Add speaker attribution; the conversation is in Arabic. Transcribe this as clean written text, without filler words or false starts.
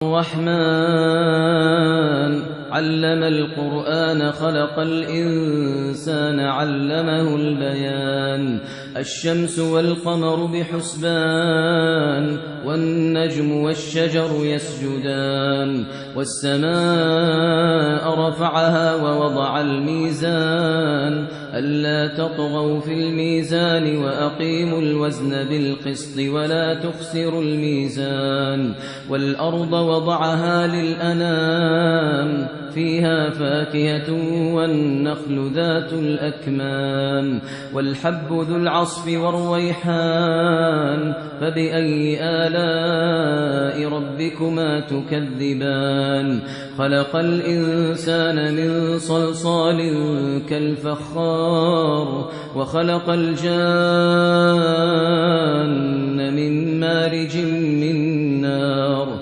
Speaker 1: الرحمن علم القرآن خلق الإنسان علمه البيان الشمس والقمر بحسبان والنجم والشجر يسجدان والسماء رفعها ووضع الميزان ألا تطغوا في الميزان وأقيموا الوزن بالقسط ولا تخسروا الميزان والأرض وضعها للأنام فيها فاكهة والنخل ذات الأكمام والحب ذو العصف والريحان فبأي آلاء ربكما تكذبان خلق الإنسان من صلصال كالفخار وخلق الجان من مارج من نار